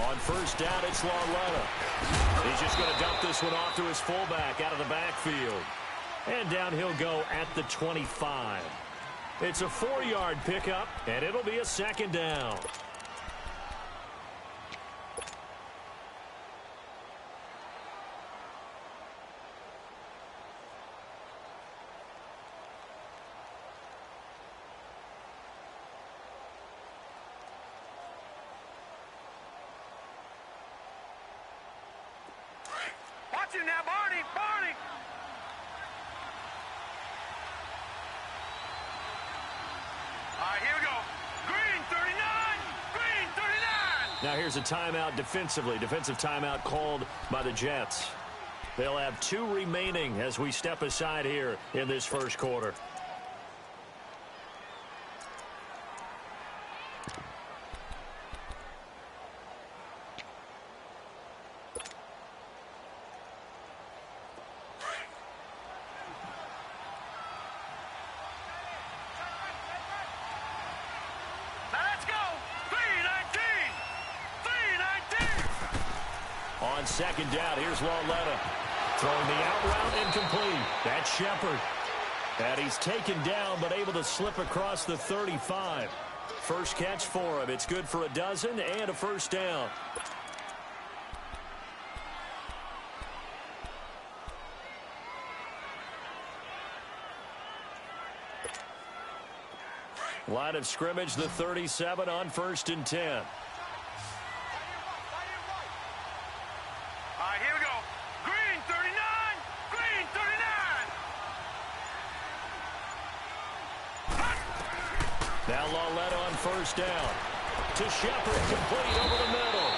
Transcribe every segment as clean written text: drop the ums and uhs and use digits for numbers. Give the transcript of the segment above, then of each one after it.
On first down, it's Lauletta. He's just going to dump this one off to his fullback out of the backfield. And down he'll go at the 25. It's a 4-yard pickup, and it'll be a second down. Watch him now, Barney! Barney! All right, here we go. Green 39! Green 39! Now here's a timeout defensively. Defensive timeout called by the Jets. They'll have 2 remaining as we step aside here in this first quarter. On second down, here's Lauletta. Throwing the out route incomplete. That's Shepard. And he's taken down but able to slip across the 35. First catch for him. It's good for a dozen and a first down. Line of scrimmage, the 37 on 1st and 10. Now Lauletta on first down. To Shepard, complete over the middle.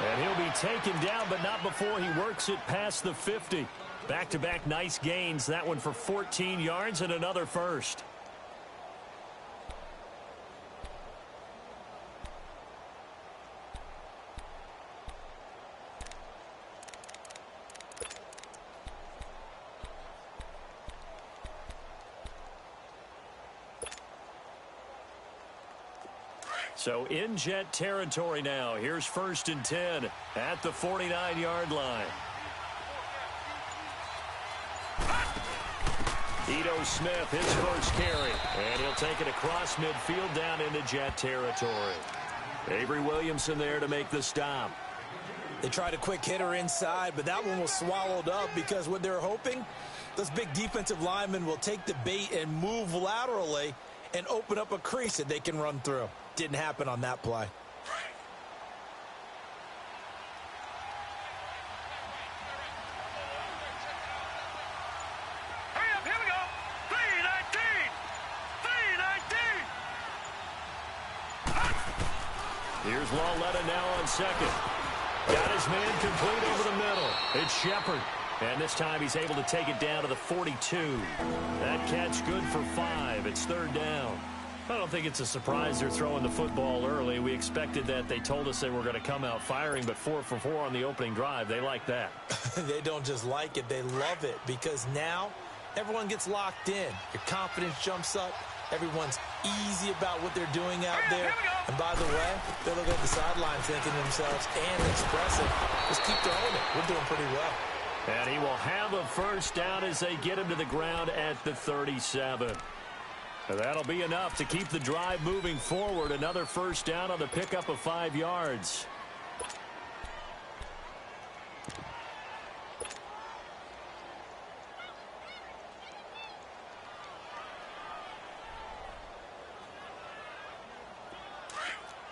And he'll be taken down, but not before he works it past the 50. Back-to-back nice gains. That one for 14 yards and another first. So in Jet territory now. Here's 1st and 10 at the 49-yard line. Ito Smith, his first carry. And he'll take it across midfield down into Jet territory. Avery Williamson there to make the stop. They tried a quick hitter inside, but that one was swallowed up because what they're hoping, those big defensive linemen will take the bait and move laterally and open up a crease that they can run through. Didn't happen on that play. Hurry up, here we go. 3-19. 3-19. Here's Lauletta now on second. Got his man complete over the middle. It's Shepard. And this time he's able to take it down to the 42. That catch good for 5. It's 3rd down. I don't think it's a surprise they're throwing the football early. We expected that. They told us they were going to come out firing, but 4 for 4 on the opening drive. They like that. They don't just like it. They love it because now everyone gets locked in. Your confidence jumps up. Everyone's easy about what they're doing out there. And by the way, they look at the sideline thinking to themselves and expressing, just keep throwing it. We're doing pretty well. And he will have a first down as they get him to the ground at the 37. That'll be enough to keep the drive moving forward. Another first down on the pickup of 5 yards.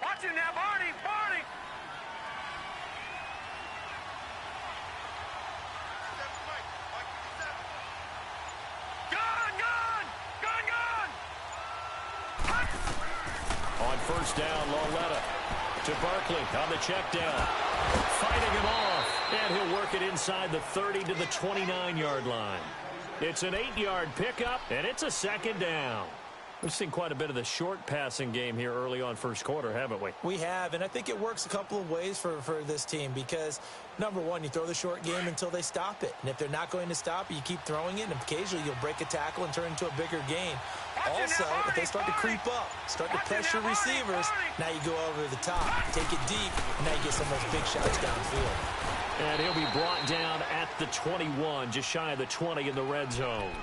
Watch him now, Barney! Barney! On first down, Lauletta to Barkley on the check down. Fighting him off, and he'll work it inside the 30 to the 29-yard line. It's an 8-yard pickup, and it's a second down. We've seen quite a bit of the short passing game here early on first quarter, haven't we? We have, and I think it works a couple of ways for this team because, number one, you throw the short game until they stop it. And if they're not going to stop it, you keep throwing it, and occasionally you'll break a tackle and turn into a bigger gain. Also, if they start to creep up, start to pressure receivers, now you go over the top, take it deep, and now you get some of those big shots downfield. And he'll be brought down at the 21, just shy of the 20 in the red zone.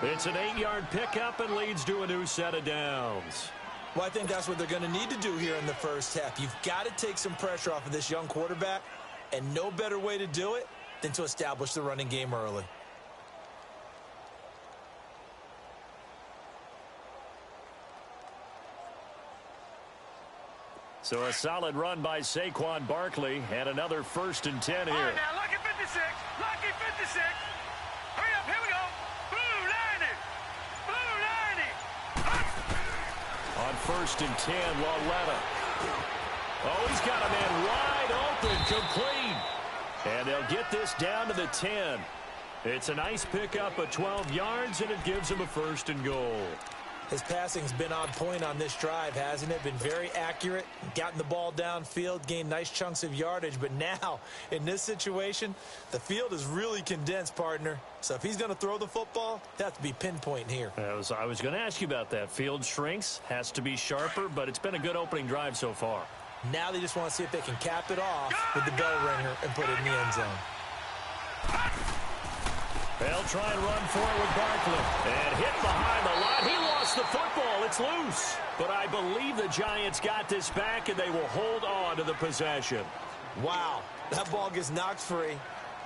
It's an 8-yard pickup and leads to a new set of downs. Well, I think that's what they're going to need to do here in the first half. You've got to take some pressure off of this young quarterback, and no better way to do it than to establish the running game early. So a solid run by Saquon Barkley and another 1st and 10 here. All right, now, lucky 56. Lucky 56. Hurry up, here we go. Blue 90. Blue 90. On 1st and 10, Lauletta. Oh, he's got a man wide open, complete. And they'll get this down to the 10. It's a nice pickup of 12 yards, and it gives him a 1st and goal. His passing's been on point on this drive, hasn't it? Been very accurate, gotten the ball downfield, gained nice chunks of yardage. But now, in this situation, the field is really condensed, partner. So if he's going to throw the football, they have to be pinpoint here. I was going to ask you about that. Field shrinks, has to be sharper, but it's been a good opening drive so far. Now they just want to see if they can cap it off with the bell ringer and put it in the end zone. They'll try and run for it with Barkley. And hit behind the line. He lost the football. It's loose. But I believe the Giants got this back, and they will hold on to the possession. Wow. That ball gets knocked free,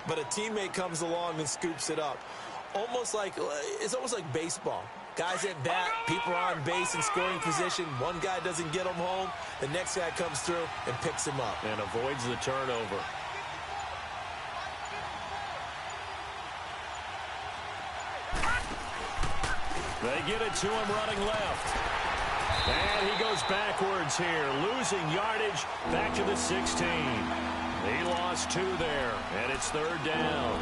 but a teammate comes along and scoops it up. It's almost like baseball. Guys at bat, people are on base in scoring position. One guy doesn't get him home. The next guy comes through and picks him up. And avoids the turnover. They get it to him running left. And he goes backwards here, losing yardage back to the 16. He lost 2 there, and it's 3rd down.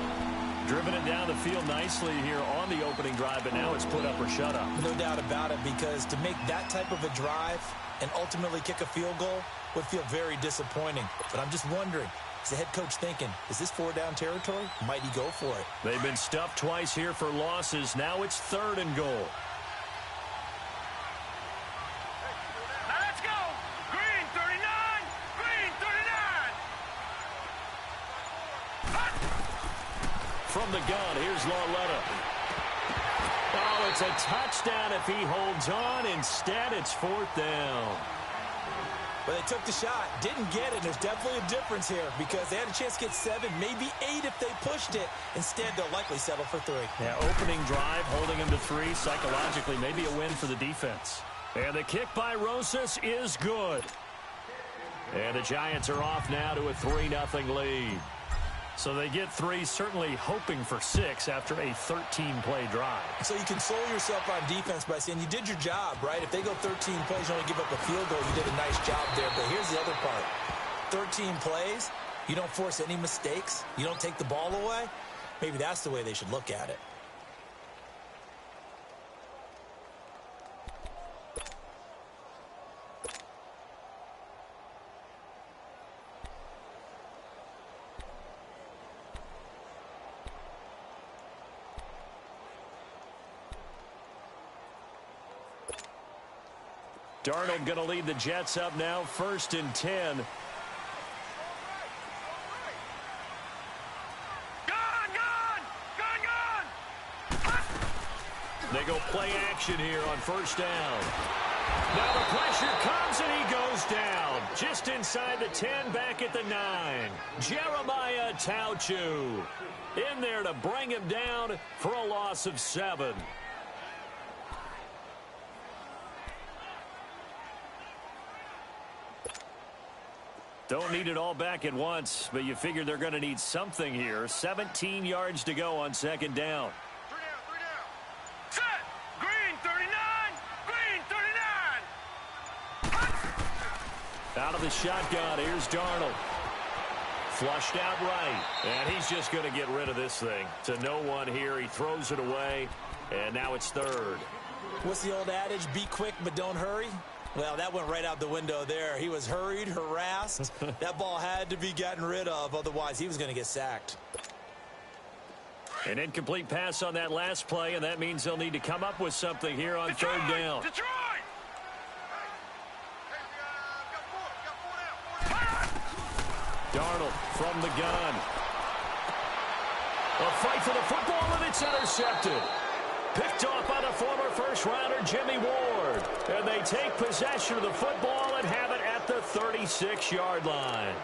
Driven it down the field nicely here on the opening drive, but now it's put up or shut up. No doubt about it, because to make that type of a drive and ultimately kick a field goal would feel very disappointing. But I'm just wondering, is the head coach thinking, is this 4-down territory? Might he go for it? They've been stuffed twice here for losses. Now it's 3rd and goal. Now let's go. Green 39. Green 39. From the gun, here's Lauletta. Oh, it's a touchdown if he holds on. Instead, it's 4th down. But they took the shot, didn't get it. There's definitely a difference here because they had a chance to get 7, maybe 8 if they pushed it. Instead, they'll likely settle for 3. Yeah, opening drive, holding him to 3. Psychologically, maybe a win for the defense. And the kick by Rosas is good. And the Giants are off now to a 3-0 lead. So they get 3, certainly hoping for 6 after a 13-play drive. So you console yourself on defense by saying you did your job, right? If they go 13 plays, you only give up a field goal, you did a nice job there. But here's the other part. 13 plays, you don't force any mistakes, you don't take the ball away. Maybe that's the way they should look at it. Darnold going to lead the Jets up now, 1st and 10. They go play action here on 1st down. Now the pressure comes and he goes down. Just inside the 10, back at the 9. Jeremiah Tauchu in there to bring him down for a loss of 7. Don't need it all back at once, but you figure they're going to need something here. 17 yards to go on 2nd down. 3 down. Set. Green 39. Green 39. Out of the shotgun, here's Darnold. Flushed out right, and he's just going to get rid of this thing. To no one here, he throws it away, and now it's 3rd. What's the old adage? Be quick, but don't hurry. Well, that went right out the window there. He was hurried, harassed. That ball had to be gotten rid of, otherwise he was going to get sacked. An incomplete pass on that last play, and that means they'll need to come up with something here on third down. Detroit! Darnold from the gun. A fight for the football, and it's intercepted. Picked off by the former first-rounder Jimmy Ward. And they take possession of the football and have it at the 36-yard line.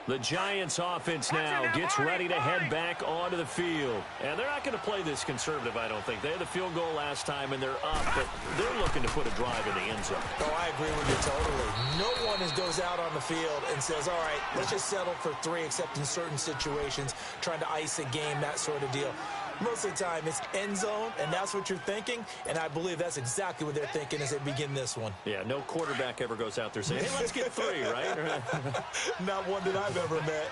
The Giants offense now gets ready to head back onto the field. And they're not going to play this conservative, I don't think. They had the field goal last time, and they're up, but they're looking to put a drive in the end zone. Oh, I agree with you totally. No one goes out on the field and says, all right, let's just settle for 3, except in certain situations, trying to ice a game, that sort of deal. Most of the time, it's end zone, and that's what you're thinking, and I believe that's exactly what they're thinking as they begin this one. Yeah, no quarterback ever goes out there saying, hey, let's get 3, right? Not one that I've ever met.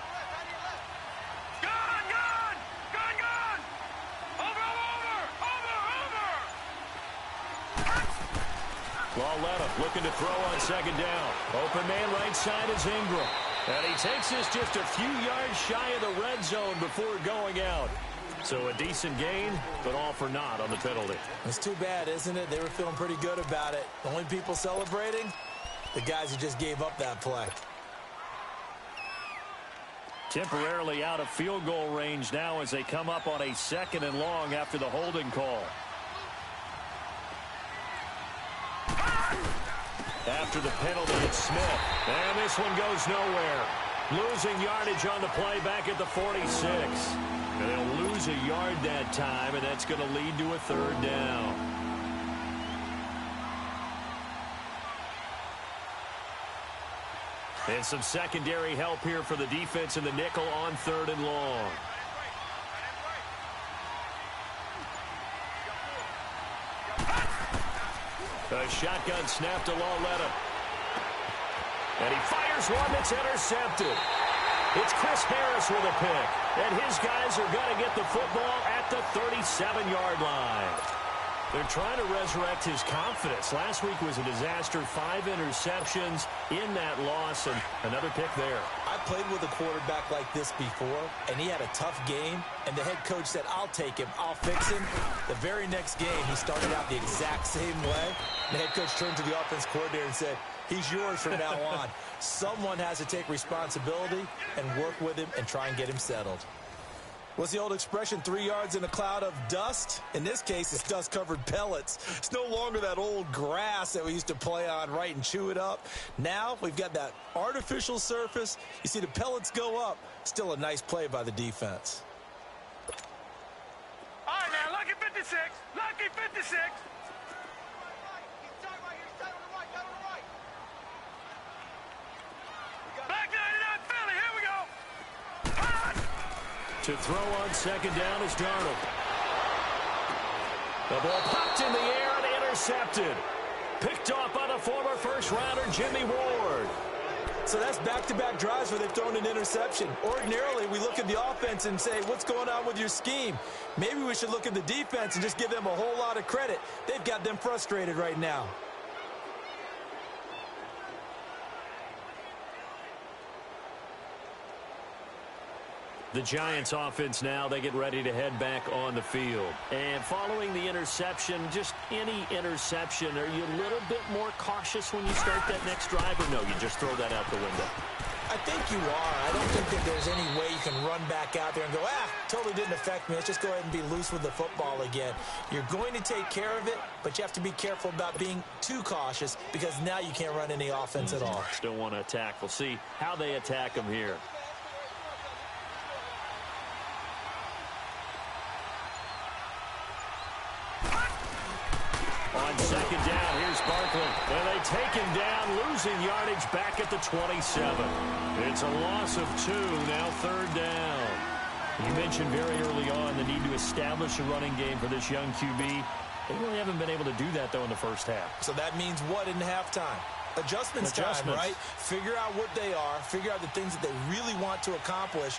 Gun! Over! Lauletta looking to throw on second down. Open man right side is Ingram. And he takes this just a few yards shy of the red zone before going out. So a decent gain, but all for naught on the penalty. It's too bad, isn't it? They were feeling pretty good about it. The only people celebrating, the guys who just gave up that play. Temporarily out of field goal range now as they come up on a 2nd and long after the holding call. After the penalty, it's Smith. And this one goes nowhere. Losing yardage on the play back at the 46. And they'll lose a yard that time, and that's going to lead to a 3rd down. And some secondary help here for the defense in the nickel on 3rd and long. A shotgun snap to Lauletta. And he fires one that's intercepted. It's Chris Harris with a pick. And his guys are going to get the football at the 37-yard line. They're trying to resurrect his confidence. Last week was a disaster. 5 interceptions in that loss, and another pick there. I played with a quarterback like this before, and he had a tough game, and the head coach said, I'll take him, I'll fix him. The very next game, he started out the exact same way. The head coach turned to the offense coordinator and said, he's yours from now on. Someone has to take responsibility and work with him and try and get him settled. What's the old expression, 3 yards in a cloud of dust? In this case, it's dust-covered pellets. It's no longer that old grass that we used to play on, right, and chew it up. Now we've got that artificial surface. You see the pellets go up. Still a nice play by the defense. All right, now, lucky 56. Lucky 56. Back 99 Philly. Here we go. To throw on second down is Darnold. The ball popped in the air and intercepted. Picked off by the former first-rounder Jimmy Ward. So that's back-to-back drives where they've thrown an interception. Ordinarily, we look at the offense and say, what's going on with your scheme? Maybe we should look at the defense and just give them a whole lot of credit. They've got them frustrated right now. The Giants offense now, they get ready to head back on the field. And following the interception, just any interception, are you a little bit more cautious when you start that next drive, or no, you just throw that out the window? I think you are. I don't think that there's any way you can run back out there and go, totally didn't affect me. Let's just go ahead and be loose with the football again. You're going to take care of it, but you have to be careful about being too cautious because now you can't run any offense at all. Still want to attack. We'll see how they attack them here. On second down, here's Barkley. And they take him down, losing yardage back at the 27. It's a loss of 2, now 3rd down. You mentioned very early on the need to establish a running game for this young QB. They really haven't been able to do that, though, in the first half. So that means what in halftime? Adjustments time, right? Figure out what they are, figure out the things that they really want to accomplish,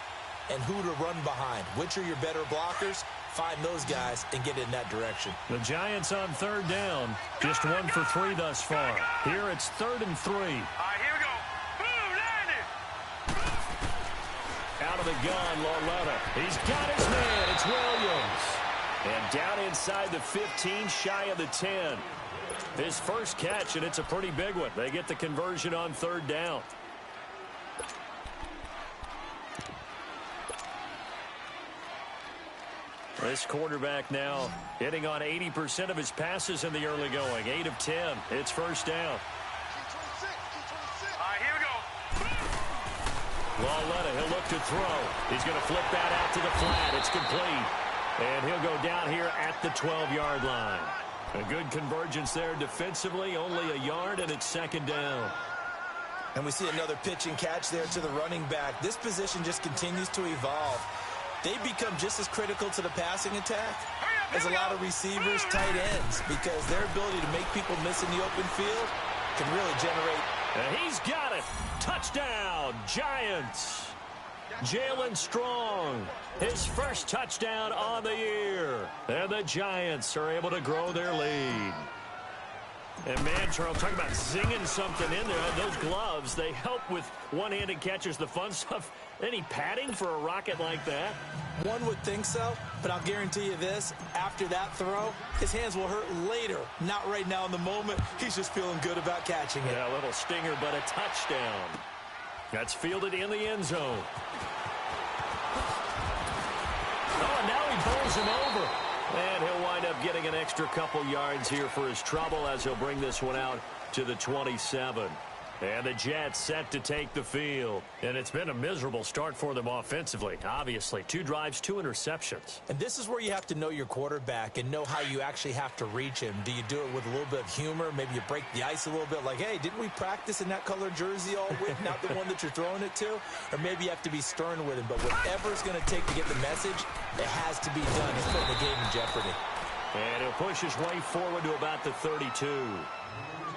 and who to run behind. Which are your better blockers? find those guys and get in that direction. The Giants on third down. Just 1 for 3 thus far. Here it's 3rd and 3. All right, here we go. Boom, landed. Out of the gun, Lauletta. He's got his man. It's Williams. And down inside the 15, shy of the 10. His first catch, and it's a pretty big one. They get the conversion on third down. This quarterback now hitting on 80% of his passes in the early going. 8 of 10. It's first down. All right, here we go. Lauletta, he'll look to throw. He's going to flip that out to the flat. It's complete. And he'll go down here at the 12-yard line. A good convergence there defensively. Only a yard, and it's second down. And we see another pitch and catch there to the running back. This position just continues to evolve. They become just as critical to the passing attack as a lot of receivers, tight ends, because their ability to make people miss in the open field can really generate. And he's got it. Touchdown, Giants. Jalen Strong, his first touchdown on the year. And the Giants are able to grow their lead. And, man, Charles, talking about zinging something in there. Those gloves, they help with one-handed catches, the fun stuff. Any padding for a rocket like that? One would think so, but I'll guarantee you this. After that throw, his hands will hurt later. Not right now in the moment. He's just feeling good about catching it. Yeah, a little stinger, but a touchdown. That's fielded in the end zone. Oh, and now he bowls him over. And he'll wind up getting an extra couple yards here for his trouble as he'll bring this one out to the 27. And the Jets set to take the field. And it's been a miserable start for them offensively, obviously. 2 drives, 2 interceptions. And this is where you have to know your quarterback and know how you actually have to reach him. Do you do it with a little bit of humor? Maybe you break the ice a little bit, like, hey, didn't we practice in that color jersey all week, not the one that you're throwing it to? Or maybe you have to be stern with him. But whatever it's going to take to get the message, it has to be done. He's putting the game in jeopardy. And he'll push his way forward to about the 32.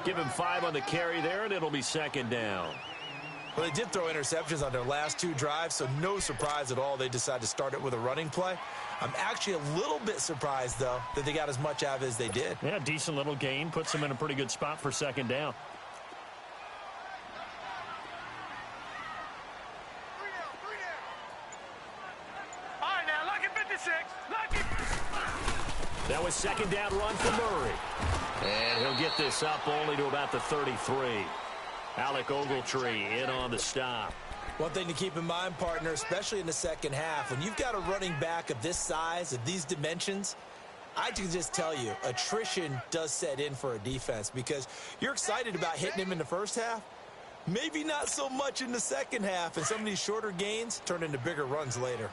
Give him 5 on the carry there, and it'll be second down. Well, they did throw interceptions on their last 2 drives, so no surprise at all they decided to start it with a running play. I'm actually a little bit surprised, though, that they got as much out of it as they did. Yeah, decent little gain. Puts them in a pretty good spot for second down. All right, now, lucky 56. Lucky. That was second down run for Murray. And he'll get this up only to about the 33. Alec Ogletree in on the stop. One thing to keep in mind, partner, especially in the second half, when you've got a running back of this size, of these dimensions, I can just tell you, attrition does set in for a defense because you're excited about hitting him in the first half. Maybe not so much in the second half, and some of these shorter gains turn into bigger runs later.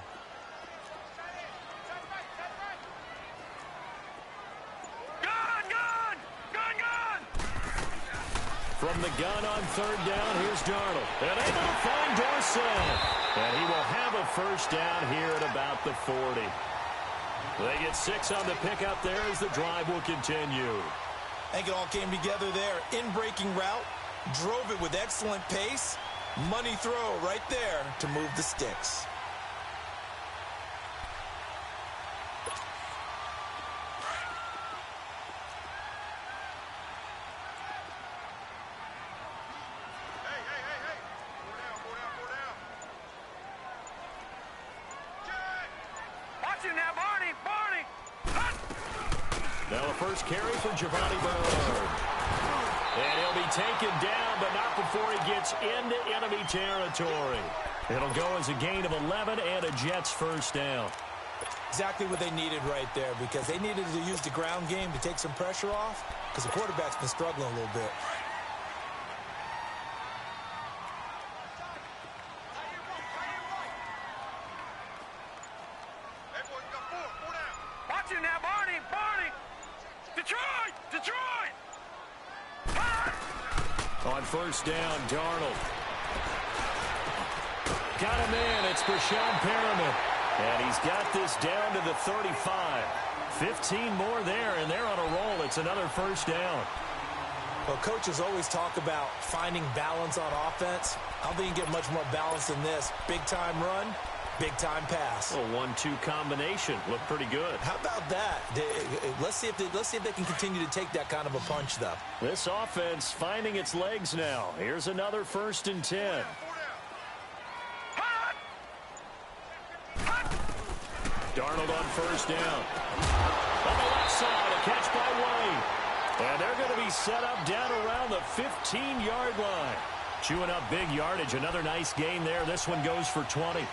From the gun on third down, here's Darnold. And able to find Dorsett. And he will have a first down here at about the 40. They get 6 on the pickup there as the drive will continue. I think it all came together there. In-breaking route, drove it with excellent pace. Money throw right there to move the sticks. Now a first carry for Giovanni Bernard. And he'll be taken down, but not before he gets into enemy territory. It'll go as a gain of 11 and a Jets first down. Exactly what they needed right there because they needed to use the ground game to take some pressure off because the quarterback's been struggling a little bit. Watch him now, Barney. Detroit! On first down, Darnold. Got him in. It's Brashad Perriman. And he's got this down to the 35. 15 more there, and they're on a roll. It's another first down. Well, coaches always talk about finding balance on offense. I don't think you can get much more balance than this. Big-time run, Big-time pass. A 1-2 combination. Looked pretty good. How about that? Let's see if they can continue to take that kind of a punch, though. This offense finding its legs now. Here's another 1st and 10. Darnold on 1st down. On the left side, a catch by White. And they're going to be set up down around the 15-yard line. Chewing up big yardage. Another nice gain there. This one goes for 20.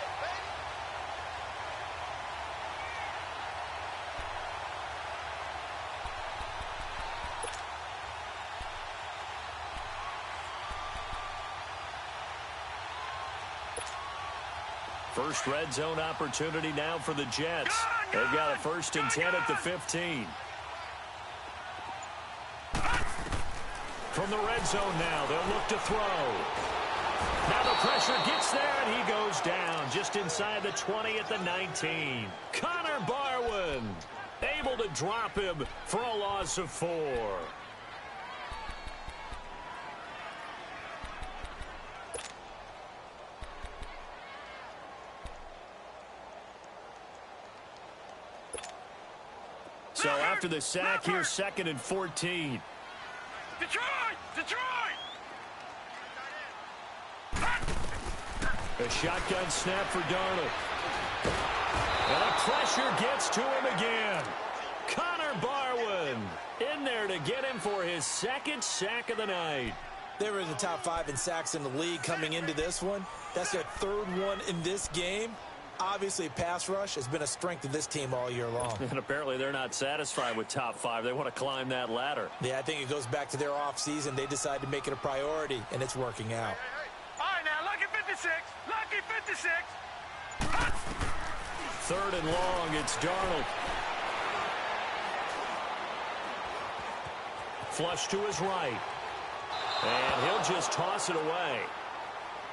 First red zone opportunity now for the Jets. They've got a 1st and 10 at the 15. From the red zone now, they'll look to throw. Now the pressure gets there, and he goes down just inside the 20 at the 19. Connor Barwin able to drop him for a loss of 4. So after the sack, here's 2nd and 14. Detroit! A shotgun snap for Darnold. And the pressure gets to him again. Connor Barwin in there to get him for his 2nd sack of the night. They were in the top 5 in sacks in the league coming into this one. That's their 3rd one in this game. Obviously, pass rush has been a strength of this team all year long. And apparently they're not satisfied with top 5. They want to climb that ladder. Yeah, I think it goes back to their offseason. They decided to make it a priority, and it's working out. All right, now, lucky 56. Lucky 56. 3rd and long, it's Darnold. Flush to his right. And he'll just toss it away.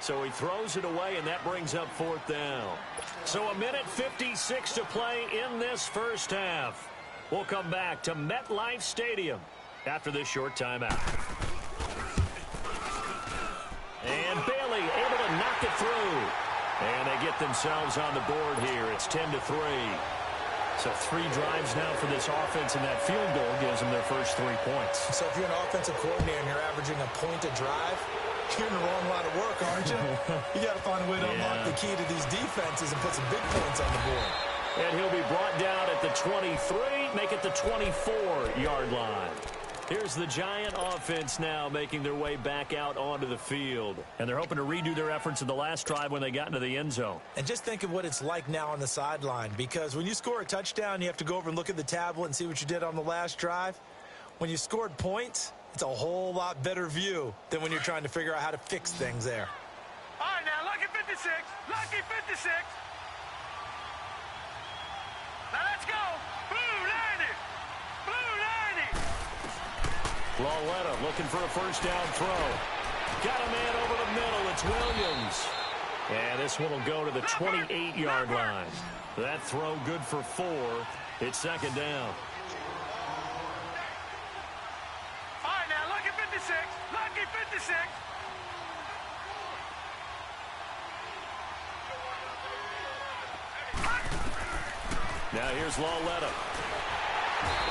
So he throws it away, and that brings up 4th down. So 1:56 to play in this first half. We'll come back to MetLife Stadium after this short timeout. And Bailey able to knock it through. And they get themselves on the board here. It's 10-3. So 3 drives now for this offense, and that field goal gives them their first 3 points. So if you're an offensive coordinator and you're averaging a point a drive, you're in the wrong line of work, aren't you? You got to find a way to unlock the key to these defenses and put some big points on the board. And he'll be brought down at the 23, make it the 24-yard line. Here's the Giant offense now making their way back out onto the field. And they're hoping to redo their efforts in the last drive when they got into the end zone. And just think of what it's like now on the sideline, because when you score a touchdown, you have to go over and look at the tablet and see what you did on the last drive. When you scored points, it's a whole lot better view than when you're trying to figure out how to fix things there. All right, now, lucky 56. Lucky 56. Now, let's go. Blue 90. Blue 90. Lauletta looking for a first down throw. Got a man over the middle. It's Williams. And this one will go to the 28-yard line. That throw good for 4. It's 2nd down. All right, now, lucky 56. Lucky 56. Now here's Lauletta.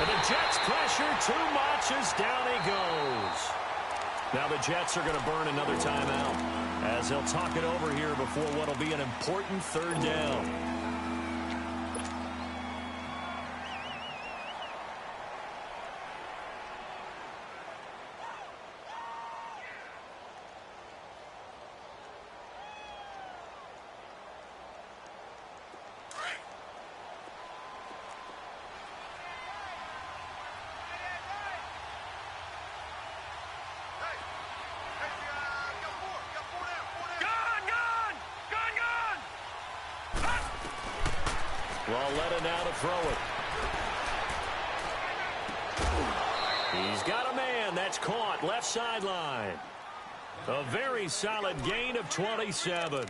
And the Jets pressure too much as down he goes. Now the Jets are going to burn another timeout as they'll talk it over here before what will be an important 3rd down. Lauletta now to throw it. He's got a man. That's caught left sideline. A very solid gain of 27.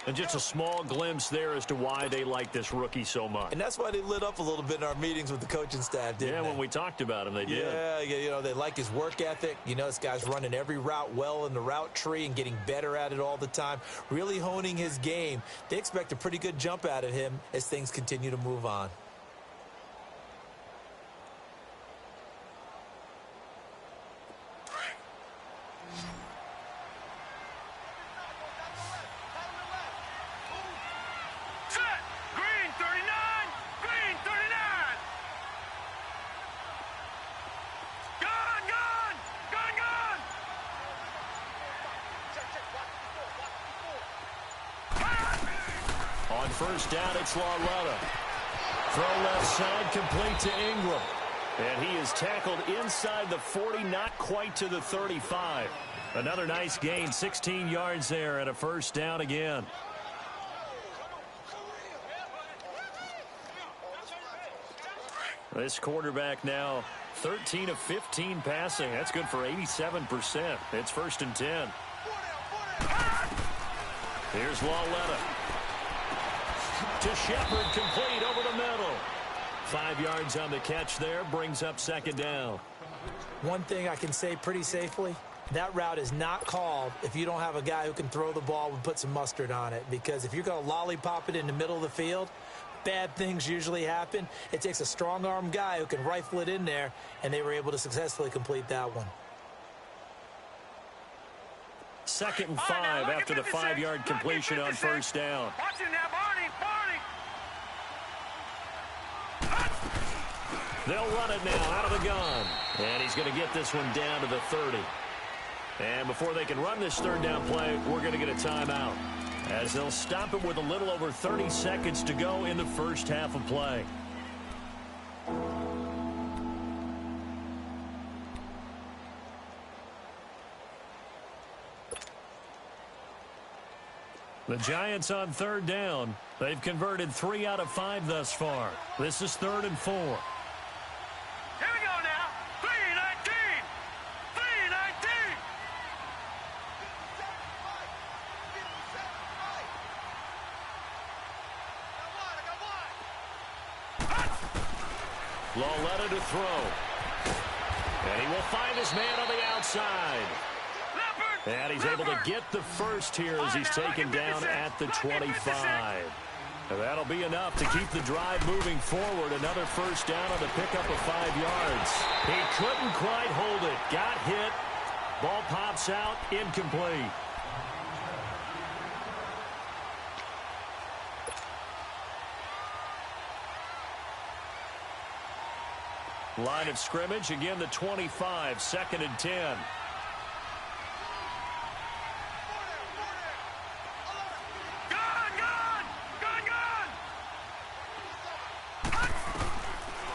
And just a small glimpse there as to why they like this rookie so much. And that's why they lit up a little bit in our meetings with the coaching staff, didn't they? Yeah, when we talked about him, they did. Yeah, you know, they like his work ethic. You know, this guy's running every route well in the route tree and getting better at it all the time, really honing his game. They expect a pretty good jump out of him as things continue to move on. On first down, it's Lauletta. Throw left side, complete to Ingram. And he is tackled inside the 40, not quite to the 35. Another nice gain, 16 yards there, and a first down again. This quarterback now 13 of 15 passing. That's good for 87%. It's first and 10. Here's Lauletta. To Shepard, complete over the middle. 5 yards on the catch there, brings up second down. One thing I can say pretty safely, that route is not called if you don't have a guy who can throw the ball and put some mustard on it. Because if you're going to lollipop it in the middle of the field, bad things usually happen. It takes a strong-arm guy who can rifle it in there, and they were able to successfully complete that one. Second and 5 after the 5-yard completion on first down. Watch it now, Barney. They'll run it now out of the gun. And he's going to get this one down to the 30. And before they can run this third down play, we're going to get a timeout, as they'll stop it with a little over 30 seconds to go in the first half of play. The Giants on third down. They've converted 3 out of 5 thus far. This is 3rd and 4. Here we go now. 3-19. 3-19. Lauletta to throw. And he will find his man on the outside. And he's able to get the first here as he's taken down at the 25. And that'll be enough to keep the drive moving forward. Another first down on the pickup of 5 yards. He couldn't quite hold it. Got hit. Ball pops out. Incomplete. Line of scrimmage, again the 25, 2nd and 10.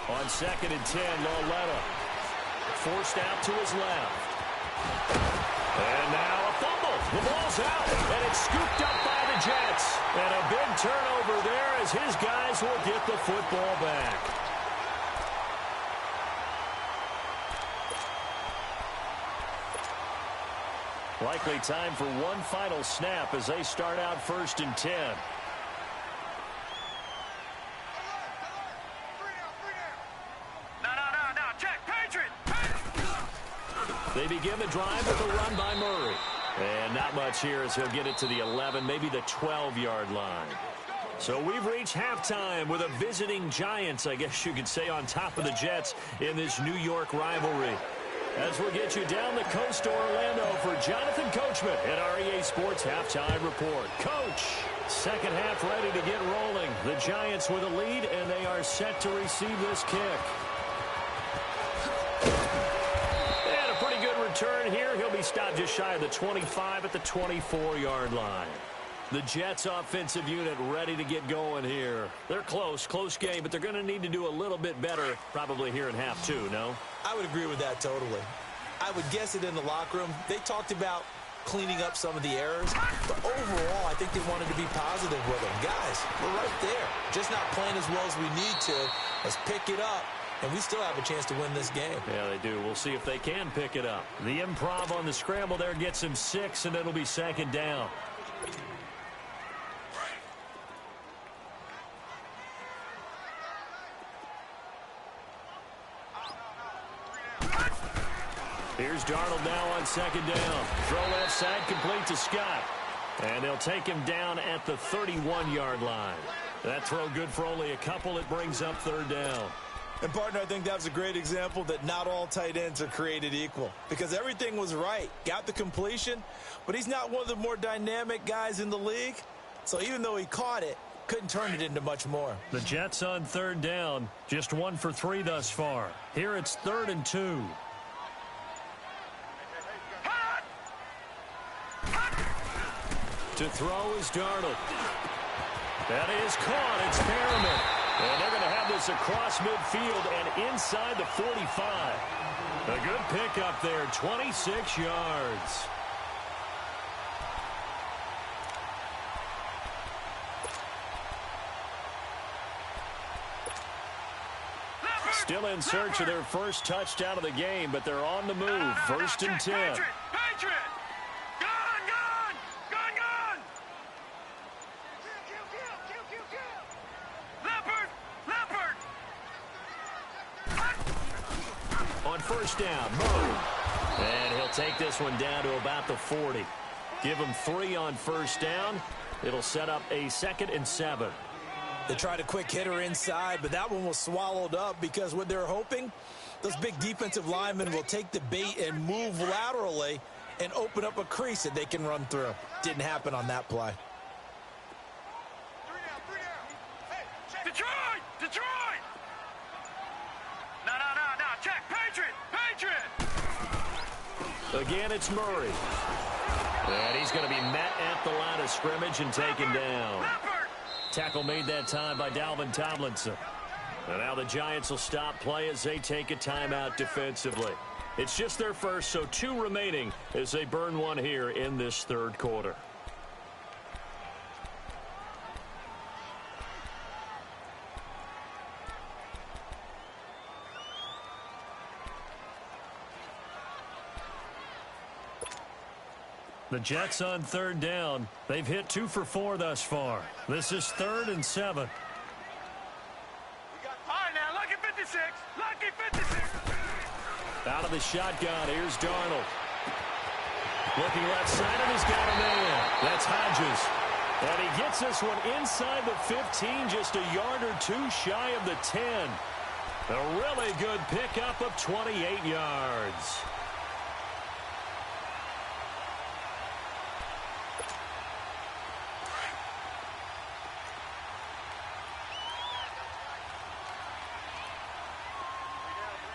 On 2nd and 10, Lauletta forced out to his left. And now a fumble. The ball's out, and it's scooped up by the Jets. And a big turnover there as his guys will get the football back. Likely time for one final snap as they start out 1st and 10. They begin the drive with a run by Murray. And not much here as he'll get it to the 11, maybe the 12-yard line. So we've reached halftime with a visiting Giants, I guess you could say, on top of the Jets in this New York rivalry. As we'll get you down the coast to Orlando for Jonathan Coachman at our EA Sports Halftime Report. Coach, second half ready to get rolling. The Giants with a lead, and they are set to receive this kick. Turn here. He'll be stopped just shy of the 25 at the 24-yard line. The Jets offensive unit ready to get going here. They're close game, but they're going to need to do a little bit better probably here in half 2, no? I would agree with that totally. I would guess it in the locker room. They talked about cleaning up some of the errors, but overall, I think they wanted to be positive with them. Guys, we're right there. Just not playing as well as we need to. Let's pick it up. And we still have a chance to win this game. Yeah, they do. We'll see if they can pick it up. The improv on the scramble there gets him 6, and it'll be 2nd down. Here's Darnold now on second down. Throw left side complete to Scott. And they'll take him down at the 31-yard line. That throw good for only a couple. It brings up third down. And, partner, I think that was a great example that not all tight ends are created equal. Because everything was right. Got the completion, but he's not one of the more dynamic guys in the league. So even though he caught it, couldn't turn it into much more. The Jets on third down. Just 1 for 3 thus far. Here it's 3rd and 2. To throw is Darnold. That is caught. It's Merriman. And they're going to have this across midfield and inside the 45. A good pickup there, 26 yards. Still in search of their first touchdown of the game, but they're on the move. 1st and 10. Patriot! On first down, Murray. And he'll take this one down to about the 40. Give him 3 on first down. It'll set up a 2nd and 7. They tried a quick hitter inside, but that one was swallowed up because what they're hoping, those big defensive linemen will take the bait and move laterally and open up a crease that they can run through. Didn't happen on that play. Detroit! Detroit! No. Check. Patriot! Again, it's Murray. And he's going to be met at the line of scrimmage and taken down. Tackle made that time by Dalvin Tomlinson. And now the Giants will stop play as they take a timeout defensively. It's just their first, so 2 remaining as they burn one here in this 3rd quarter. The Jets on third down. They've hit 2 for 4 thus far. This is 3rd and 7. All right, now, lucky 56. Lucky 56. Out of the shotgun, here's Darnold. Looking left side, and he's got a man. That's Hodges. And he gets this one inside the 15, just a yard or 2 shy of the 10. A really good pickup of 28 yards.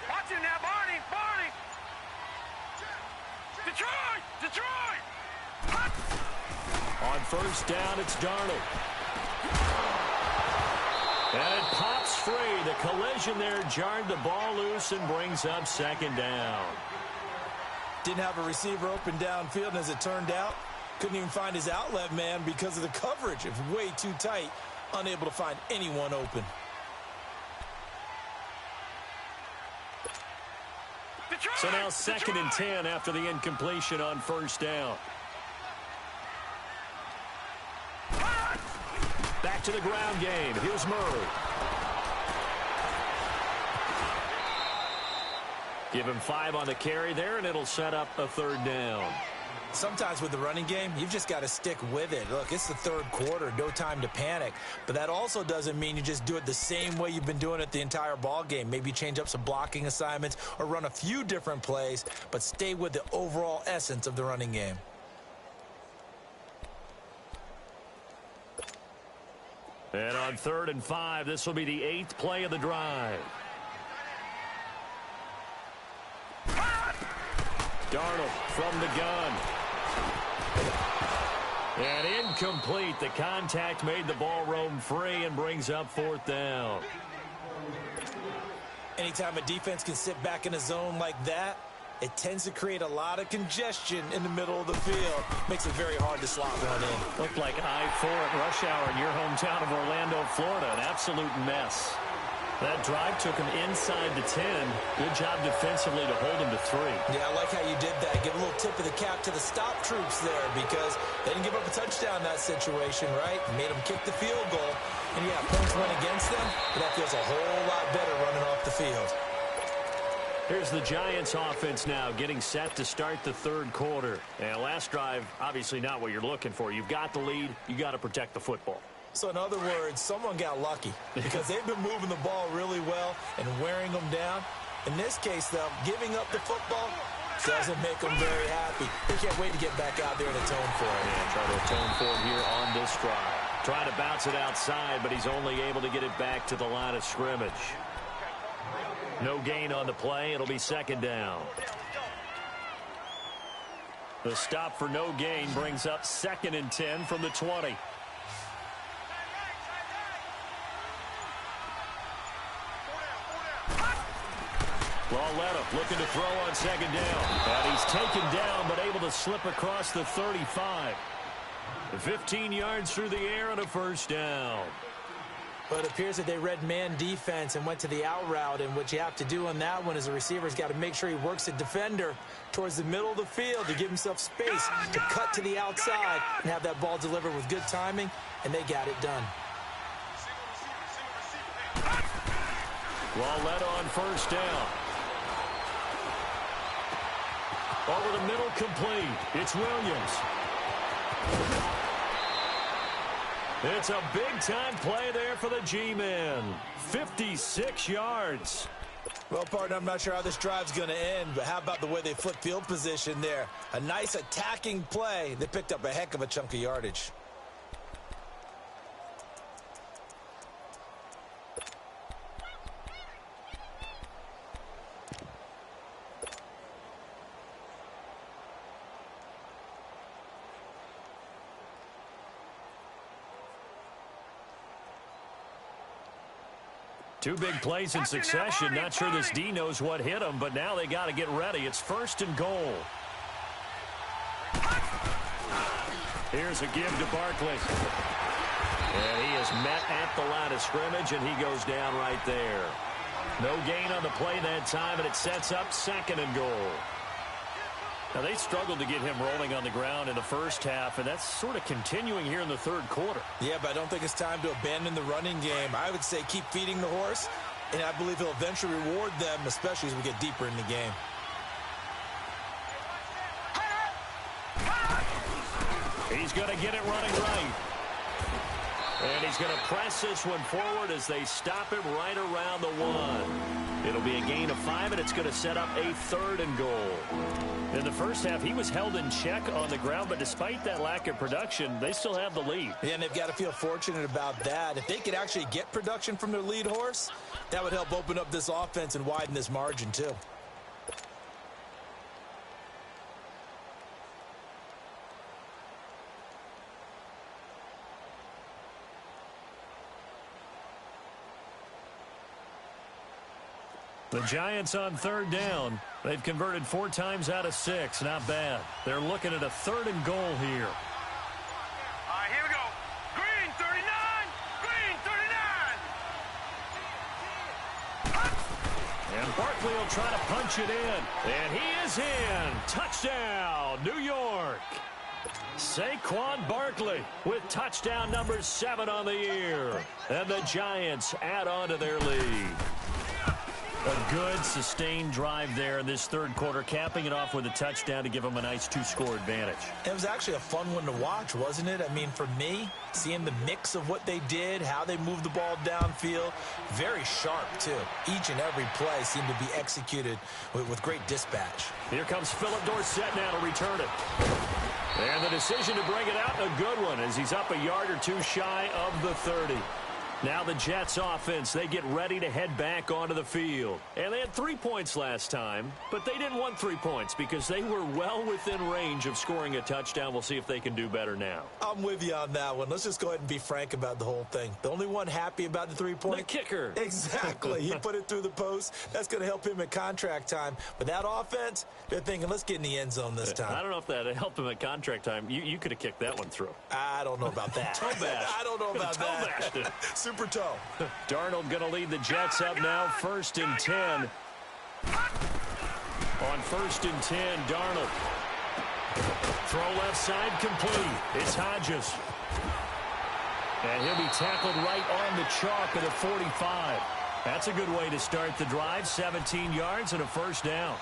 Watch him now, Barney! Detroit! On first down, it's Darnold. And it pops free. The collision there jarred the ball loose and brings up 2nd down. Didn't have a receiver open downfield, and as it turned out, couldn't even find his outlet man because of the coverage. It was way too tight, unable to find anyone open. So now 2nd and 10 after the incompletion on first down. Back to the ground game. Here's Murray. Give him 5 on the carry there, and it'll set up a 3rd down. Sometimes with the running game, you've just got to stick with it. Look, it's the 3rd quarter, no time to panic. But that also doesn't mean you just do it the same way you've been doing it the entire ball game. Maybe change up some blocking assignments or run a few different plays, but stay with the overall essence of the running game. And on 3rd and 5, this will be the 8th play of the drive. Darnold from the gun. And incomplete. The contact made the ball roam free and brings up 4th down. Anytime a defense can sit back in a zone like that, it tends to create a lot of congestion in the middle of the field. Makes it very hard to slot one in. Looked like I-4 at rush hour in your hometown of Orlando, Florida. An absolute mess. That drive took him inside the 10. Good job defensively to hold him to 3. Yeah, I like how you did that. Give a little tip of the cap to the stop troops there because they didn't give up a touchdown in that situation, right? Made them kick the field goal. And, yeah, points went against them, but that feels a whole lot better running off the field. Here's the Giants offense now getting set to start the third quarter. And last drive, obviously not what you're looking for. You've got the lead. You got to protect the football. So in other words, someone got lucky because they've been moving the ball really well and wearing them down. In this case, though, giving up the football doesn't make them very happy. They can't wait to get back out there and atone for it. Yeah, try to atone for it here on this drive. Trying to bounce it outside, but he's only able to get it back to the line of scrimmage. No gain on the play. It'll be second down. The stop for no gain brings up 2nd and 10 from the 20. Lauletta looking to throw on second down. And he's taken down, but able to slip across the 35. 15 yards through the air and a first down. But it appears that they read man defense and went to the out route. And what you have to do on that one is the receiver's got to make sure he works the defender towards the middle of the field to give himself space to cut to the outside and have that ball delivered with good timing, and they got it done. Lauletta on first down. Over the middle, complete. It's Williams. It's a big-time play there for the G-men. 56 yards. Well, partner, I'm not sure how this drive's going to end, but how about the way they flip field position there? A nice attacking play. They picked up a heck of a chunk of yardage. Two big plays in succession. Not sure this D knows what hit him, but now they got to get ready. It's 1st and goal. Here's a give to Barkley. And he is met at the line of scrimmage, and he goes down right there. No gain on the play that time, and it sets up 2nd and goal. Now, they struggled to get him rolling on the ground in the first half, and that's sort of continuing here in the third quarter. Yeah, but I don't think it's time to abandon the running game. I would say keep feeding the horse, and I believe he'll eventually reward them, especially as we get deeper in the game. He's going to get it running right. And he's going to press this one forward as they stop him right around the 1. It'll be a gain of 5, and it's going to set up a 3rd and goal. In the first half, he was held in check on the ground, but despite that lack of production, they still have the lead. Yeah, and they've got to feel fortunate about that. If they could actually get production from their lead horse, that would help open up this offense and widen this margin, too. The Giants on 3rd down. They've converted 4 times out of 6. Not bad. They're looking at a 3rd and goal here. All right, here we go. Green 39. Green 39. And Barkley will try to punch it in. And he is in. Touchdown, New York. Saquon Barkley with touchdown number 7 on the year. And the Giants add on to their lead. A good, sustained drive there in this third quarter, capping it off with a touchdown to give them a nice 2-score advantage. It was actually a fun one to watch, wasn't it? I mean, for me, seeing the mix of what they did, how they moved the ball downfield, very sharp, too. Each and every play seemed to be executed with great dispatch. Here comes Philip Dorsett now to return it. And the decision to bring it out, a good one, as he's up a yard or 2 shy of the 30. Now the Jets offense, they get ready to head back onto the field. And they had 3 points last time, but they didn't want 3 points because they were well within range of scoring a touchdown. We'll see if they can do better now. I'm with you on that one. Let's just go ahead and be frank about the whole thing. The only one happy about the 3-point? The kicker. Exactly. He put it through the post. That's going to help him at contract time. But that offense, they're thinking, let's get in the end zone this time. I don't know if that helped him at contract time. You could have kicked that one through. I don't know about that. Toe bash. I don't know about that. Toe bashed it. Super toe. Darnold going to lead the Jets up now, 1st and 10. On 1st and 10, Darnold. Throw left side complete. It's Hodges. And he'll be tackled right on the chalk at the 45. That's a good way to start the drive. 17 yards and a first down.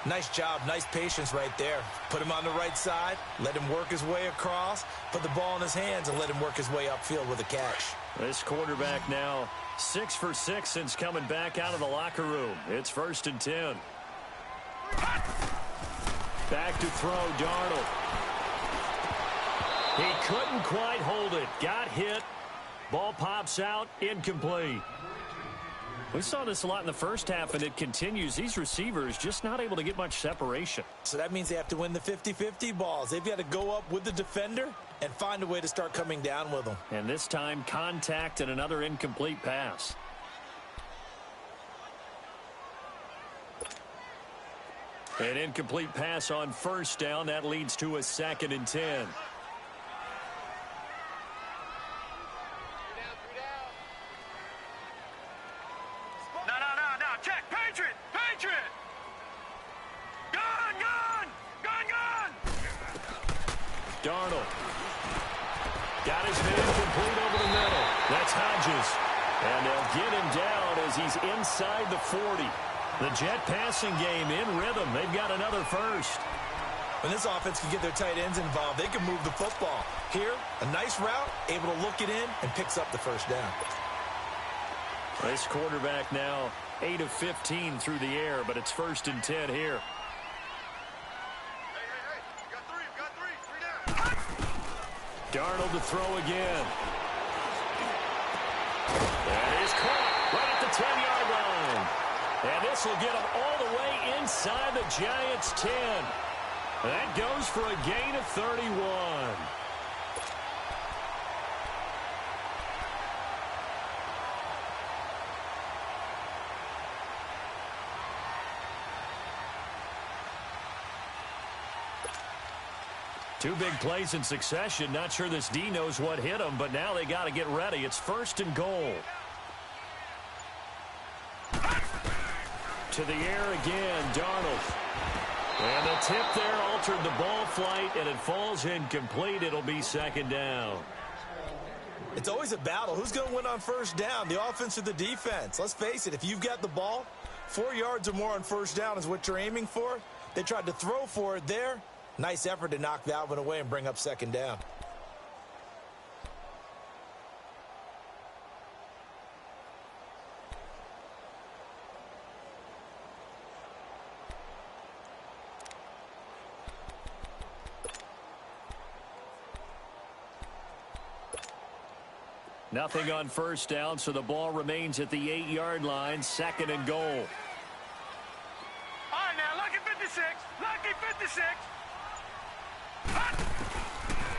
Nice job, nice patience right there. Put him on the right side, let him work his way across, put the ball in his hands, and let him work his way upfield with a catch. This quarterback now 6 for 6 since coming back out of the locker room. It's 1st and 10. Back to throw, Darnold. He couldn't quite hold it. Got hit. Ball pops out, incomplete. We saw this a lot in the first half, and it continues. These receivers just not able to get much separation. So that means they have to win the 50-50 balls. They've got to go up with the defender and find a way to start coming down with them. And this time, contact and another incomplete pass. An incomplete pass on 1st down. That leads to a 2nd and 10. Darnold got his man complete over the middle. That's Hodges. And they'll get him down as he's inside the 40. The Jet passing game in rhythm. They've got another first. When this offense can get their tight ends involved, they can move the football. Here, a nice route, able to look it in, and picks up the first down. This quarterback now 8 of 15 through the air, but it's 1st and 10 here. Darnold to throw again. That is caught right at the 10-yard line. And this will get him all the way inside the Giants' 10. That goes for a gain of 31. Two big plays in succession. Not sure this D knows what hit him, but now they got to get ready. It's 1st and goal. To the air again, Darnold. And the tip there altered the ball flight, and it falls incomplete. It'll be 2nd down. It's always a battle. Who's going to win on 1st down, the offense or the defense? Let's face it, if you've got the ball, 4 yards or more on 1st down is what you're aiming for. They tried to throw for it there. Nice effort to knock that one away and bring up 2nd down. Nothing on 1st down, so the ball remains at the 8-yard line. 2nd and goal. All right, now, lucky 56. Lucky 56.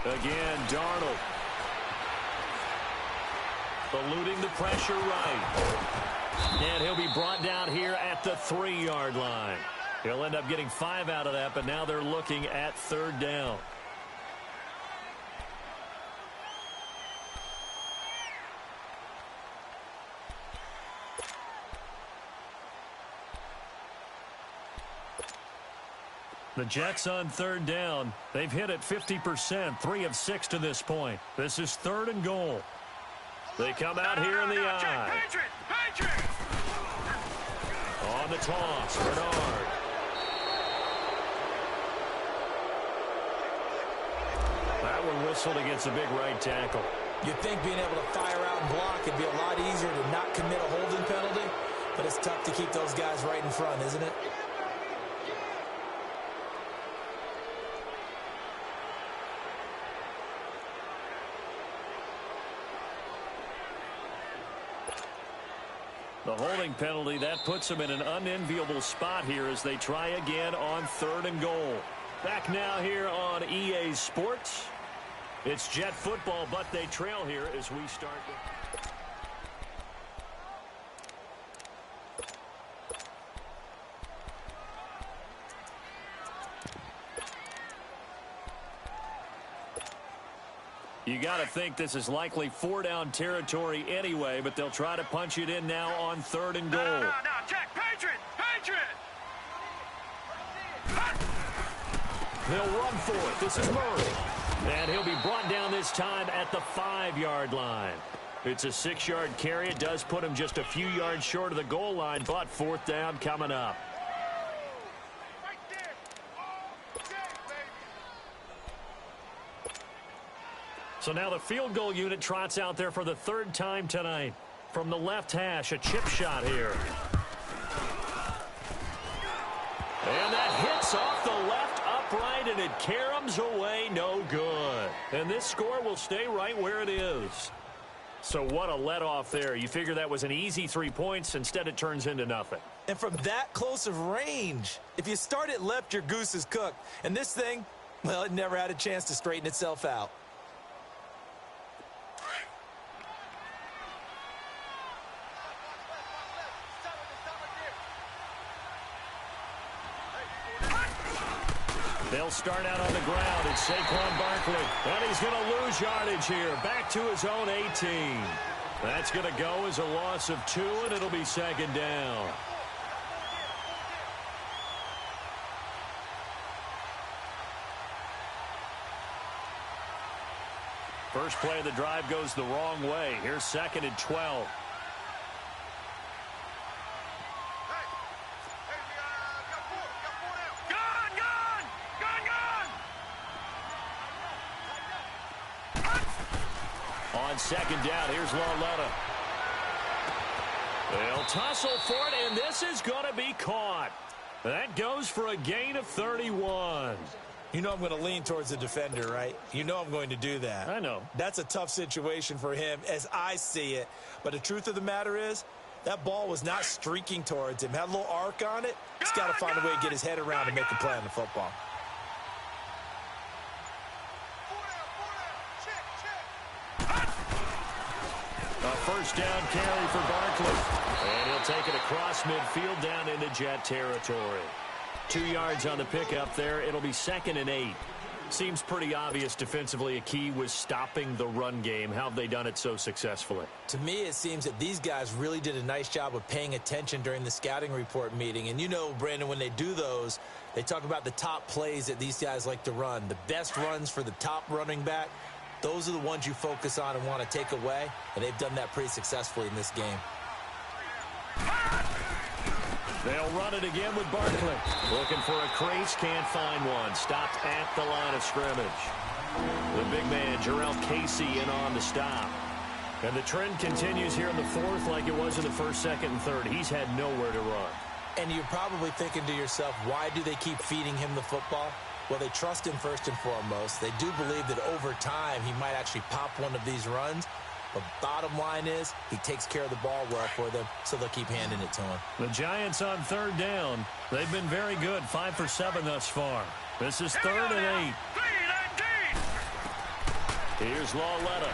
Again, Darnold. Eluding the pressure right. And he'll be brought down here at the 3-yard line. He'll end up getting 5 out of that, but now they're looking at 3rd down. The Jets on 3rd down. They've hit it 50%, 3 of 6 to this point. This is 3rd and goal. They come out here in the eye. Patriot! On the toss, Bernard. That one whistled against a big right tackle. You'd think being able to fire out and block would be a lot easier to not commit a holding penalty, but it's tough to keep those guys right in front, isn't it? The holding penalty, that puts them in an unenviable spot here as they try again on 3rd and goal. Back now here on EA Sports. It's Jet football, but they trail here as we start. You got to think this is likely 4-down territory anyway, but they'll try to punch it in now on 3rd and goal. No, check, Patriot! They'll run for it. This is Murray. And he'll be brought down this time at the 5-yard line. It's a 6-yard carry. It does put him just a few yards short of the goal line, but fourth down coming up. So now the field goal unit trots out there for the third time tonight. From the left hash, a chip shot here. And that hits off the left upright, and it caroms away, no good. And this score will stay right where it is. So what a let-off there. You figure that was an easy 3 points. Instead, it turns into nothing. And from that close of range, if you start it left, your goose is cooked. And this thing, well, it never had a chance to straighten itself out. They'll start out on the ground. It's Saquon Barkley. And he's going to lose yardage here. Back to his own 18. That's going to go as a loss of 2, and it'll be second down. First play of the drive goes the wrong way. Here's second and 12. On second down, here's Lauletta. They'll tussle for it, and this is going to be caught. That goes for a gain of 31. You know I'm going to lean towards the defender, right? You know I'm going to do that. I know. That's a tough situation for him as I see it. But the truth of the matter is, that ball was not streaking towards him. Had a little arc on it. He's got to find a way to get his head around and make a play on the football. A first down carry for Barkley. And he'll take it across midfield down into Jet territory. 2 yards on the pickup there. It'll be second and 8. Seems pretty obvious defensively a key was stopping the run game. How have they done it so successfully? To me, it seems that these guys really did a nice job of paying attention during the scouting report meeting. And you know, Brandon, when they do those, they talk about the top plays that these guys like to run. The best runs for the top running back. Those are the ones you focus on and want to take away, and they've done that pretty successfully in this game. They'll run it again with Barkley. Looking for a crease, can't find one. Stopped at the line of scrimmage. The big man, Jarrell Casey, in on the stop. And the trend continues here in the fourth like it was in the first, second, and third. He's had nowhere to run. And you're probably thinking to yourself, why do they keep feeding him the football? Well, they trust him first and foremost. They do believe that over time he might actually pop one of these runs. But bottom line is he takes care of the ball well for them, so they'll keep handing it to him. The Giants on third down. They've been very good, 5 for 7 thus far. This is third and 8. Here's Lauletta.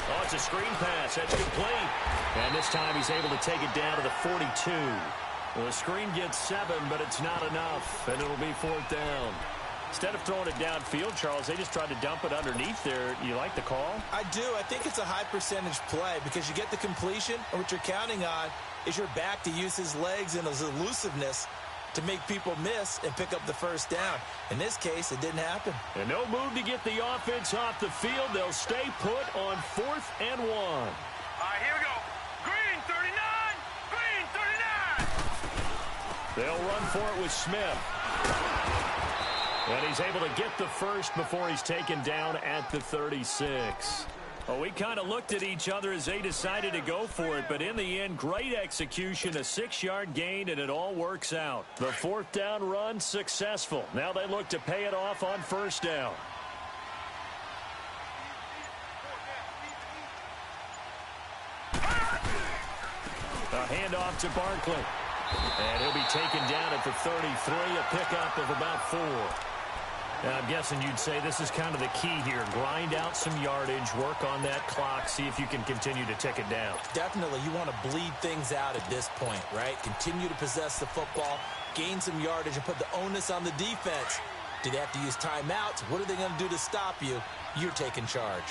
Oh, it's a screen pass. That's complete. And this time he's able to take it down to the 42. Well, the screen gets 7, but it's not enough, and it'll be fourth down. Instead of throwing it downfield, Charles, they just tried to dump it underneath there. You like the call? I do. I think it's a high-percentage play because you get the completion, and what you're counting on is your back to use his legs and his elusiveness to make people miss and pick up the first down. In this case, it didn't happen. And no move to get the offense off the field. They'll stay put on 4th and 1. All right, here we go. Green 39. Green 39. They'll run for it with Smith. And he's able to get the first before he's taken down at the 36. Well, we kind of looked at each other as they decided to go for it, but in the end, great execution, a 6-yard gain, and it all works out. The fourth down run successful. Now they look to pay it off on first down. A handoff to Barkley. And he'll be taken down at the 33, a pickup of about 4. Now, I'm guessing you'd say this is kind of the key here. Grind out some yardage, work on that clock, see if you can continue to tick it down. Definitely, you want to bleed things out at this point, right? Continue to possess the football, gain some yardage, and put the onus on the defense. Do they have to use timeouts? What are they going to do to stop you? You're taking charge.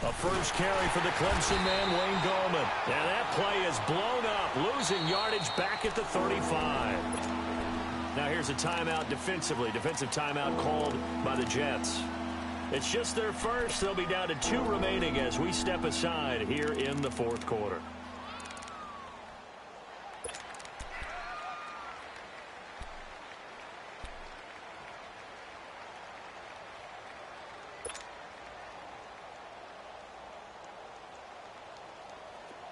A first carry for the Clemson man, Wayne Gallman. And that play is blown up, losing yardage back at the 35. Now here's a timeout defensively. Defensive timeout called by the Jets. It's just their first. They'll be down to 2 remaining as we step aside here in the fourth quarter.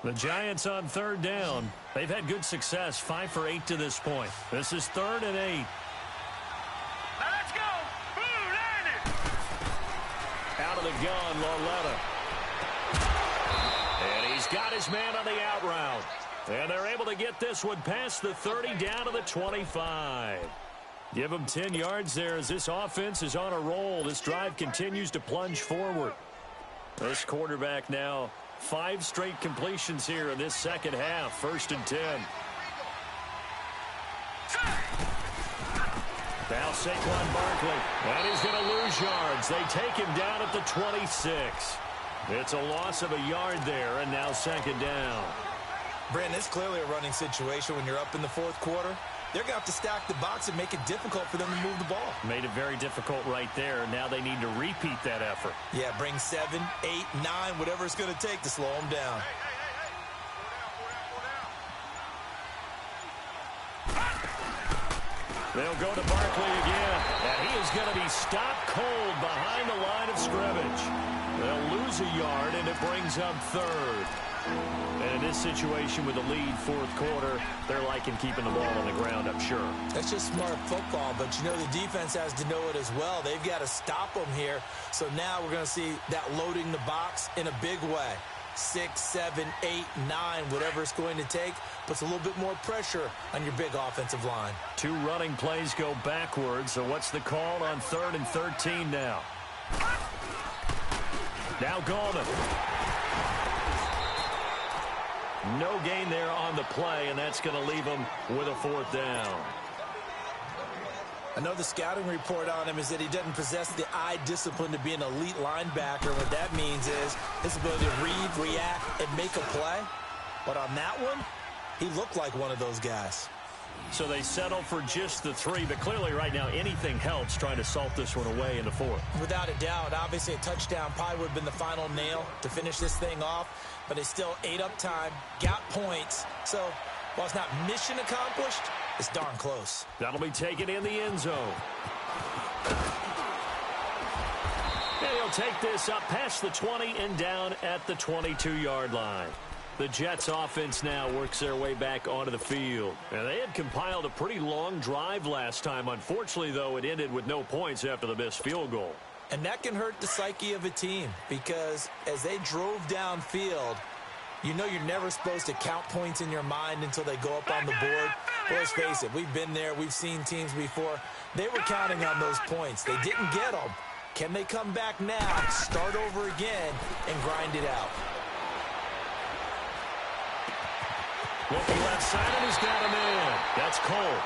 The Giants on third down. They've had good success, 5 for 8 to this point. This is 3rd and 8. Now let's go. Ooh, landed. Out of the gun, Lauletta. And he's got his man on the out route. And they're able to get this one past the 30 down to the 25. Give them 10 yards there as this offense is on a roll. This drive continues to plunge forward. This quarterback now 5 straight completions here in this second half. 1st and 10. Now Saquon Barkley. And he's going to lose yards. They take him down at the 26. It's a loss of a yard there, and now 2nd down. Brandon, it's clearly a running situation when you're up in the fourth quarter. They're going to have to stack the box and make it difficult for them to move the ball. Made it very difficult right there. Now they need to repeat that effort. Yeah, bring 7, 8, 9, whatever it's going to take to slow them down. They'll go to Barkley again, and he is going to be stopped cold behind the line of scrimmage. They'll lose a yard, and it brings up 3rd. And in this situation with the lead, fourth quarter, they're liking keeping the ball on the ground, I'm sure. That's just smart football, but you know the defense has to know it as well. They've got to stop them here. So now we're going to see that loading the box in a big way. 6, 7, 8, 9, whatever it's going to take, puts a little bit more pressure on your big offensive line. 2 running plays go backwards, so what's the call on 3rd and 13 now? Now Gallman. No gain there on the play, and that's going to leave him with a 4th down. I know the scouting report on him is that he doesn't possess the eye discipline to be an elite linebacker. What that means is his ability to read, react, and make a play. But on that one, he looked like one of those guys. So they settle for just the 3, but clearly right now anything helps trying to salt this one away in the 4th. Without a doubt, obviously a touchdown probably would have been the final nail to finish this thing off, but they still ate up time, got points. So while it's not mission accomplished, it's darn close. That'll be taken in the end zone. And he'll take this up past the 20 and down at the 22-yard line. The Jets offense now works their way back onto the field. And they had compiled a pretty long drive last time. Unfortunately, though, it ended with no points after the missed field goal. And that can hurt the psyche of a team because as they drove downfield, you know you're never supposed to count points in your mind until they go up on the board. But let's face it, we've been there. We've seen teams before. They were counting on those points. They didn't get them. Can they come back now, start over again, and grind it out? Looking left side, and he's got him in. That's Cole.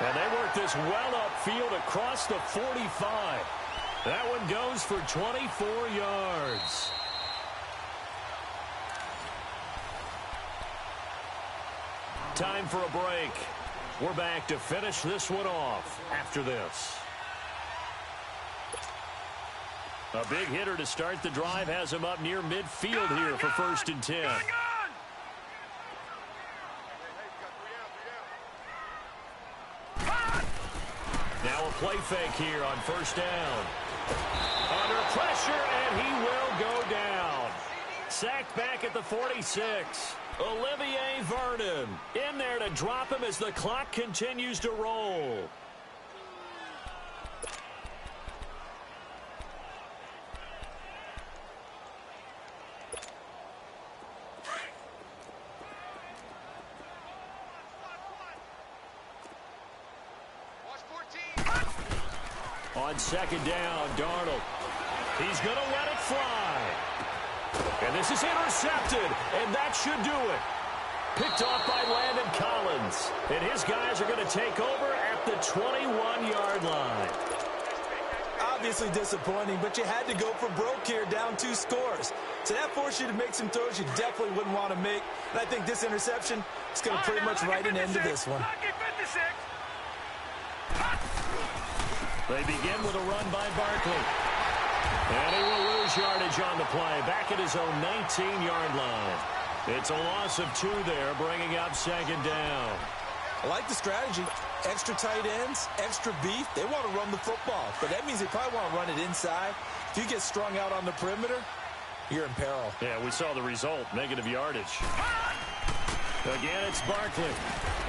And they work this well upfield across the 45. That one goes for 24 yards. Time for a break. We're back to finish this one off after this. A big hitter to start the drive has him up near midfield here for 1st and 10. Now a play fake here on 1st down. Under pressure, and he will go down. Sacked back at the 46. Olivier Vernon in there to drop him as the clock continues to roll. On 2nd down, Darnold. He's going to let it fly. And this is intercepted, and that should do it. Picked off by Landon Collins. And his guys are going to take over at the 21-yard line. Obviously disappointing, but you had to go for broke here, down 2 scores. So that forced you to make some throws you definitely wouldn't want to make. And I think this interception is going to pretty much write an end to this one. They begin with a run by Barkley. And he will lose yardage on the play, back at his own 19-yard line. It's a loss of 2 there, bringing up second down. I like the strategy. Extra tight ends, extra beef. They want to run the football, but that means they probably want to run it inside. If you get strung out on the perimeter, you're in peril. Yeah, we saw the result, negative yardage. Again, it's Barkley.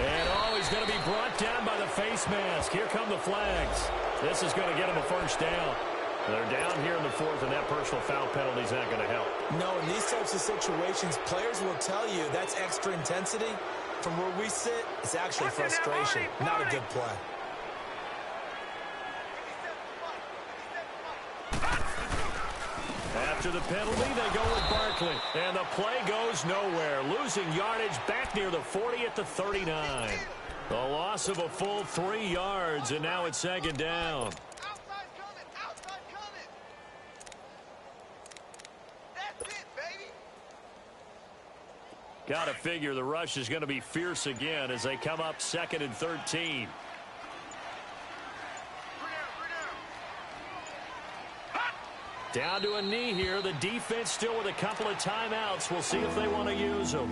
And, he's going to be brought down by the face mask. Here come the flags. This is going to get him a first down. They're down here in the 4th, and that personal foul penalty is not going to help. No, in these types of situations, players will tell you that's extra intensity. From where we sit, it's actually frustration, not a good play. After the penalty, they go with Barkley. And the play goes nowhere. Losing yardage back near the 40 at the 39. A loss of a full 3 yards, and now it's second down. Outside coming. That's it, baby. Got to figure the rush is going to be fierce again as they come up 2nd and 13. Down to a knee here. The defense still with a couple of timeouts. We'll see if they want to use them.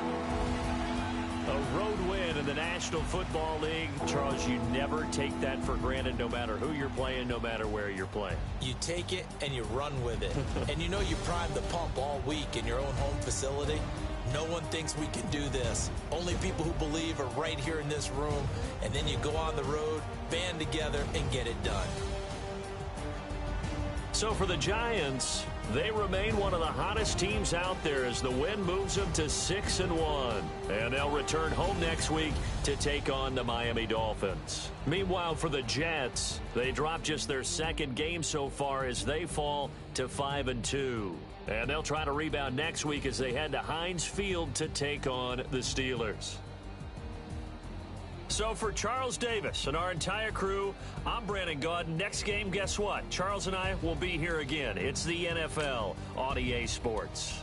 A road win in the National Football League. Charles, you never take that for granted no matter who you're playing, no matter where you're playing. You take it and you run with it. And you know you primed the pump all week in your own home facility. No one thinks we can do this. Only people who believe are right here in this room. And then you go on the road, band together, and get it done. So for the Giants, they remain one of the hottest teams out there as the win moves them to 6-1. And they'll return home next week to take on the Miami Dolphins. Meanwhile, for the Jets, they dropped just their 2nd game so far as they fall to 5-2. And they'll try to rebound next week as they head to Heinz Field to take on the Steelers. So for Charles Davis and our entire crew, I'm Brandon Gaudin. Next game, guess what? Charles and I will be here again. It's the NFL on EA Sports.